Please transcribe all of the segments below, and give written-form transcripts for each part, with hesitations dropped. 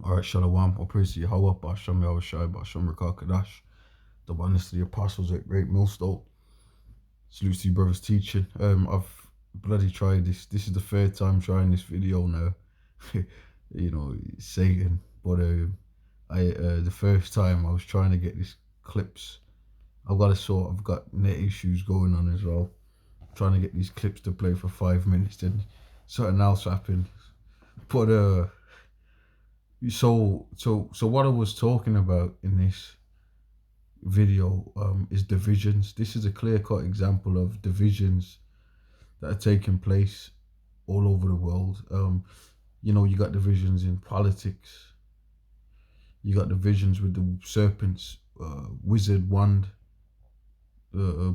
Alright, Shalom. All praise to Yahweh, Ba'ashem Yahushai, Ba'ashem Rakakadash. The oneness of the apostles at Great Millstone. Salute to you brothers teaching. I've bloody tried this. This is the third time trying this video now. You know, Satan. But the first time I was trying to get these clips. I've got net issues going on as well. I'm trying to get these clips to play for 5 minutes, then something else happened. But so what I was talking about in this video is divisions. This is a clear-cut example of divisions that are taking place all over the world. You know, you got divisions in politics. You got divisions with the serpent's wizard wand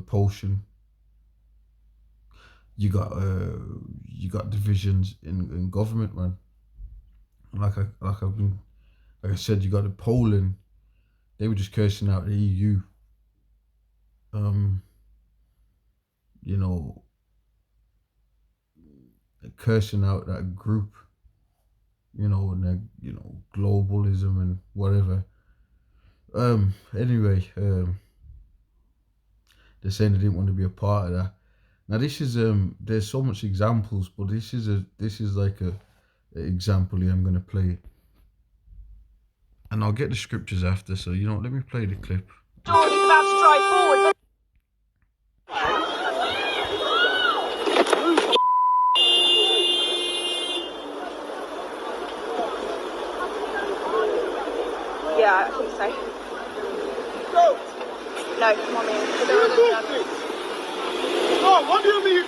potion. You got divisions in government, man. Like I said, you got in Poland. They were just cursing out the EU. You know, cursing out that group. You know, and globalism and whatever. Anyway, they're saying they didn't want to be a part of that. Now this is there's so much examples, but this is like a example here I'm gonna play. And I'll get the scriptures after, so you know, let me play the clip. Jordan's about to drive forward. Yeah, I think so. No, come on, man. No, what do you mean?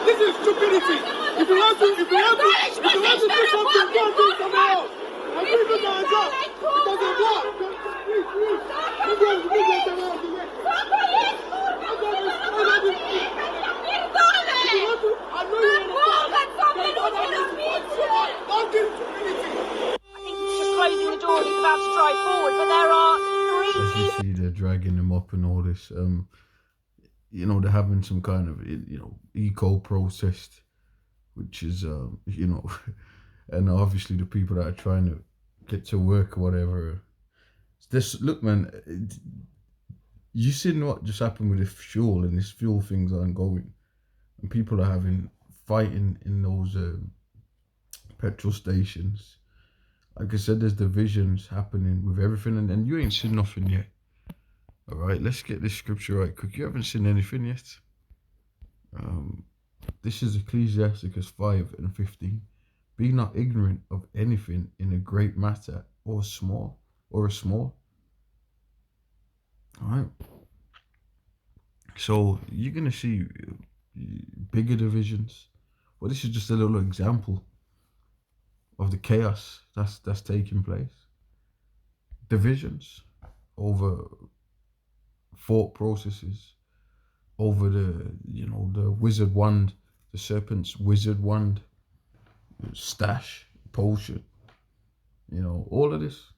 This is stupidity. If you want to do something, go and do something else. I'm going to do my job. Because of what? Closing the door, he's about to drive forward, but there are three. As you see, they're dragging him up and all this. You know, they're having some kind of eco protest, which is you know, and obviously the people that are trying to get to work or whatever. This look, man, you seen what just happened with the fuel, and this fuel thing's ongoing, and people are fighting in those petrol stations. Like I said, there's divisions happening with everything, and you ain't seen nothing yet. All right, let's get this scripture right quick. You haven't seen anything yet. This is Ecclesiasticus 5:15. Be not ignorant of anything in a great matter or a small. All right. So you're gonna see bigger divisions. Well, this is just a little example of the chaos that's taking place. Divisions over thought processes, over the wizard wand, the serpent's wizard wand, stash, potion, all of this.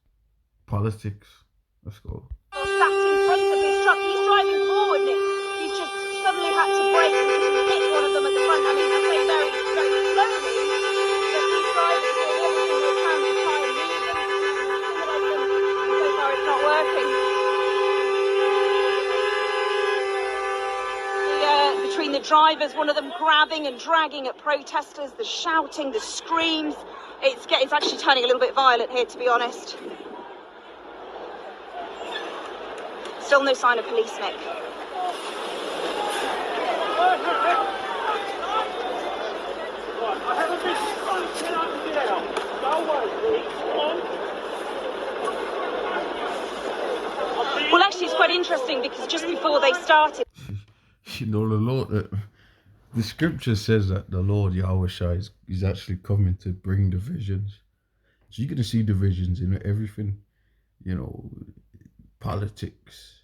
Politics. Let's go. Sat in front of his truck. He's driving forward, Nick. He's just suddenly had to brake because he hit one of them at the front. I mean, I say very, very slowly, but he's driving doing everything he can to try and move them, stimulate them, and so far it's not working. Between the drivers, one of them grabbing and dragging at protesters, the shouting, the screams, it's actually turning a little bit violent here, to be honest. Still no sign of police, Nick. Well, actually, it's quite interesting because just before they started... The Lord, the scripture says that the Lord Yahushua is actually coming to bring divisions. So you're going to see divisions in everything, politics,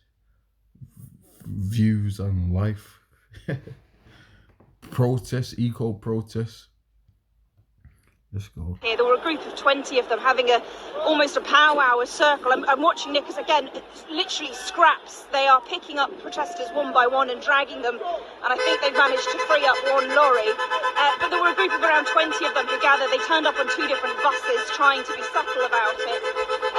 views on life, protests, eco protests. Let's go. Here, there were a group of 20 of them having almost a powwow, a circle. I'm watching Nick, because again, it's literally scraps. They are picking up protesters one by one and dragging them, and I think they've managed to free up one lorry. But there were a group of around around 20 of them who gathered. They turned up on 2 different buses, trying to be subtle about it.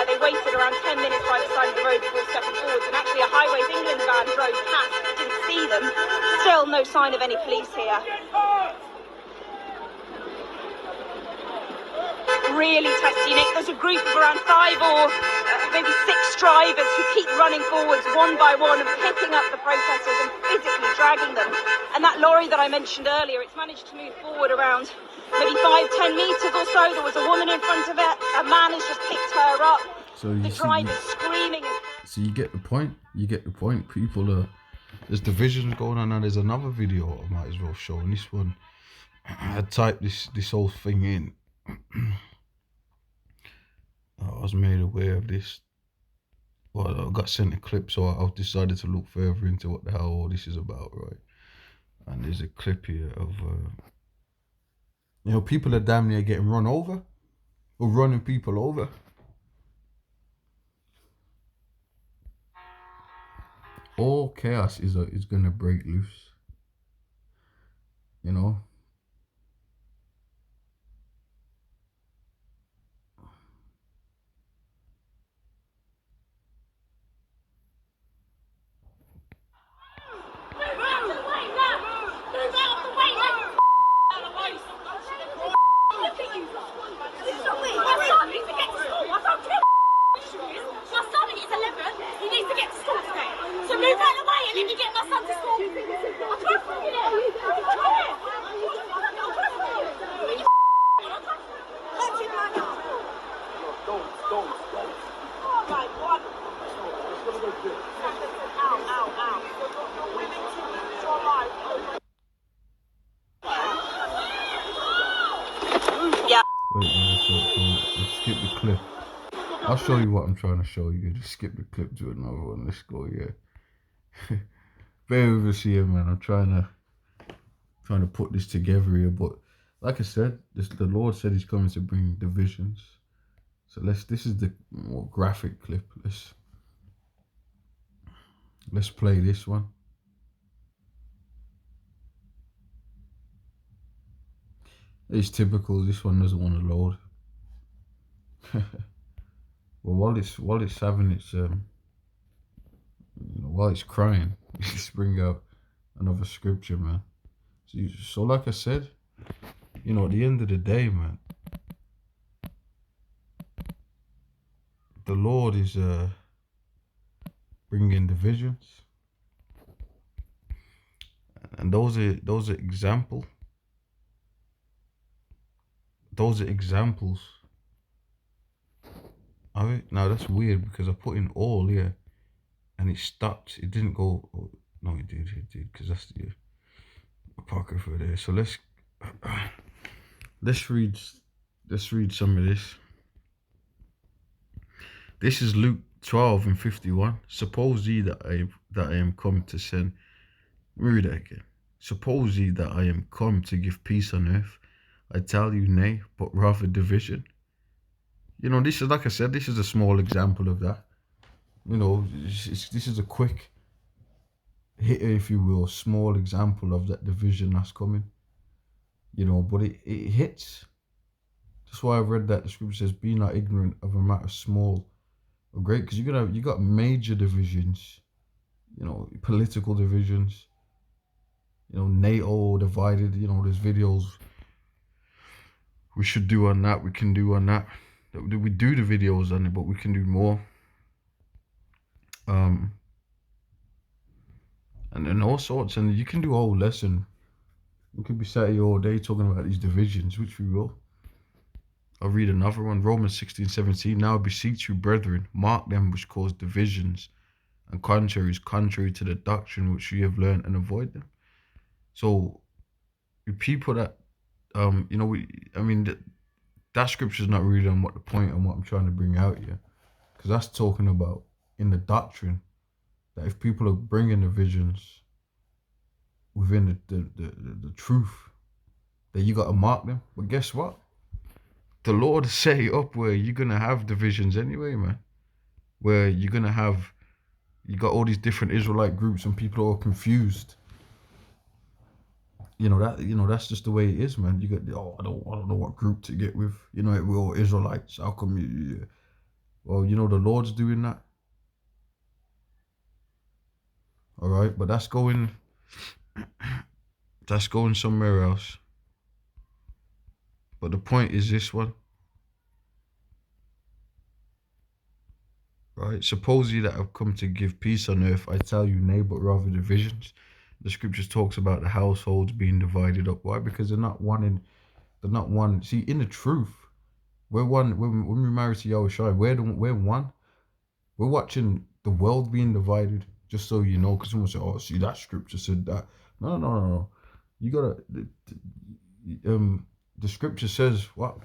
They waited around 10 minutes by the side of the road before stepping forwards, and actually a Highways England van drove past. Didn't see them. Still no sign of any police here. Really testy, Nick. There's a group of around 5 or maybe 6 drivers who keep running forwards one by one and picking up the protesters and physically dragging them. And that lorry that I mentioned earlier, it's managed to move forward around maybe 5-10 meters or so. There was a woman in front of it. A man has just picked her up. So the driver's screaming. So you get the point. You get the point. People are. There's divisions going on, and there's another video I might as well show. And this one, I typed this whole thing in. I was made aware of this. Well, I got sent a clip, so I decided to look further into what the hell all this is about, right? And there's a clip here of, people are damn near getting run over, or running people over. All chaos is gonna break loose. You know. Wait, let's skip the clip. I'll show you what I'm trying to show you. Just skip the clip to another one. Let's go, yeah. Bear with us here, man. I'm trying to put this together here, but like I said, the Lord said He's coming to bring divisions. So this is the more graphic clip. Let's play this one. It's typical. This one doesn't want to load. Well, while it's having its while it's crying, let's bring out another scripture, man. So like I said, at the end of the day, man, the Lord is bringing divisions, and those are examples. Those are examples of it. Now that's weird because I put in all here and it stopped. It didn't go. Oh, no, it did, because that's the apocrypha there. So let's read some of this. This is Luke 12:51. Suppose ye that I am come to send. Let me read that again. Suppose ye that I am come to give peace on earth. I tell you, nay, but rather division. This is, like I said, this is a small example of that. This is a quick hit, if you will, small example of that division that's coming. But it hits. That's why I've read that the scripture says, be not ignorant of a matter small or great, because you got major divisions, political divisions, NATO divided, there's videos we should do on that, we can do on that. We do the videos on it, but we can do more. And then all sorts, and you can do a whole lesson. We could be sat here all day talking about these divisions, which we will. I'll read another one, Romans 16:17. Now I beseech you, brethren, mark them which cause divisions and contraries, contrary to the doctrine which you have learned, and avoid them. So, people that, that scripture is not really on what the point and what I'm trying to bring out here, because that's talking about in the doctrine that if people are bringing divisions within the truth, that you got to mark them. But guess what? The Lord set it up where you're gonna have divisions anyway, man. Where you got all these different Israelite groups and people are all confused. that's just the way it is, man. You get, I don't know what group to get with. We're all Israelites. How come you? Well, the Lord's doing that. All right, but that's going somewhere else. But the point is this one, right? Supposedly that I've come to give peace on earth, I tell you, nay, but rather divisions. The scriptures talks about the households being divided up. Why? Because they're not one. See, in the truth, we're one. When we marry to Yahushua, we're one. We're watching the world being divided, just so you know, because someone say, "Oh, see, that scripture said that." No. You gotta. The scripture says what?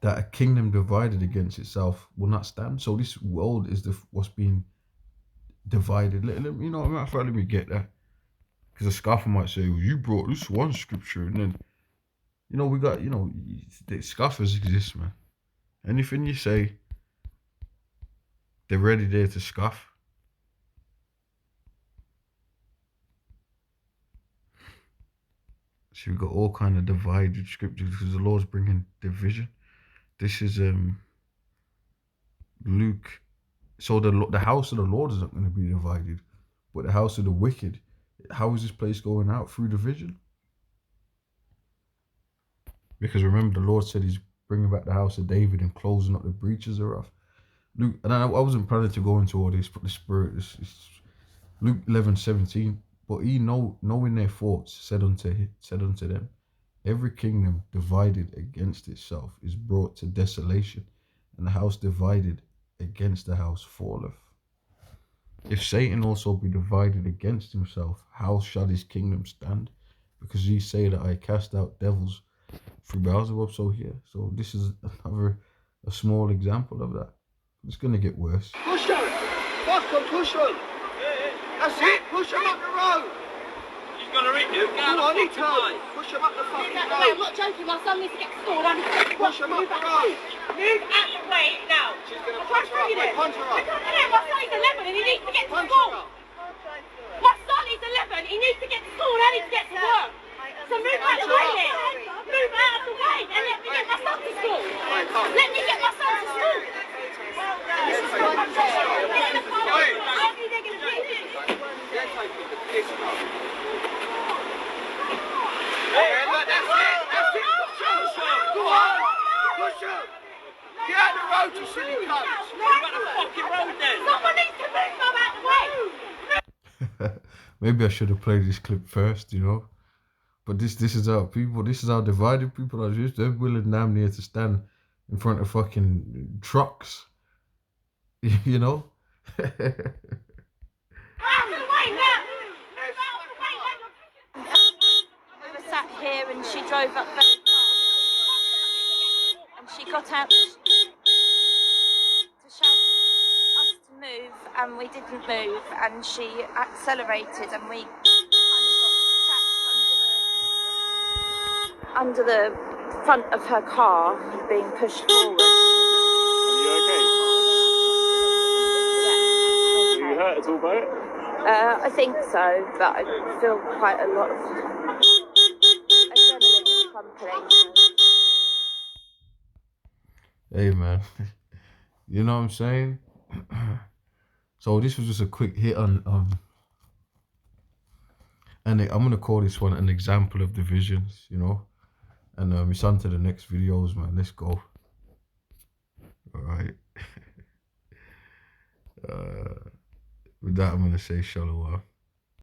That a kingdom divided against itself will not stand. So this world is what's being divided. Let me get that, because a scoffer might say, "Well, you brought this one scripture," and then we got the scoffers exist, man. Anything you say, they're ready there to scoff. So we've got all kind of divided scriptures because the Lord's bringing division. This is Luke. So the house of the Lord is not going to be divided, but the house of the wicked. How is this place going out? Through division. Because remember, the Lord said He's bringing back the house of David and closing up the breaches thereof. Luke, and I wasn't planning to go into all this, but the Spirit is Luke 11:17. But He, knowing their thoughts, said unto them, every kingdom divided against itself is brought to desolation, and the house divided against the house falleth. If Satan also be divided against himself, how shall his kingdom stand? Because ye say that I cast out devils through Beelzebub. So this is a small example of that. It's going to get worse. Push him! Fucking push him! That's it! Push him up the road! He's gonna hit you. Get out of the fucking way. Push him up the fucking I'm road! not joking, my son needs to get to school. I need to get to Push him up the road! Move out the way now. She's gonna punch her up, wait, punch her up! My son is 11 and he needs to get to Punch school. her up! My son is 11, he needs to get to school and I need to get to work. So move out the way then. Move out of the way and let me get my son to school. Let me get my son to school. This is what I'm saying. Get in the car. How are they going to do this? They're taking the piss now. Hey, look, that's it! That's it! Push him! Go on! Push him! Get out the road, you silly cunts! Get out the fucking road then. Someone needs to move them out the way. Maybe I should have played this clip first, But this is how divided people are. Just they're willing damn near to stand in front of fucking trucks. We were sat here and she drove up very fast and she got out to shout at us to move and we didn't move and she accelerated and we kind of got trapped under the front of her car being pushed forward. Are you okay? Yeah, Are you hurt at all by it? I think so, but I feel quite a lot of adrenaline is pumping. Hey, man. You know what I'm saying? So this was just a quick hit on and I'm gonna call this one an example of divisions, And it's on to the next videos, man. Let's go. All right. With that, I'm gonna say shalom.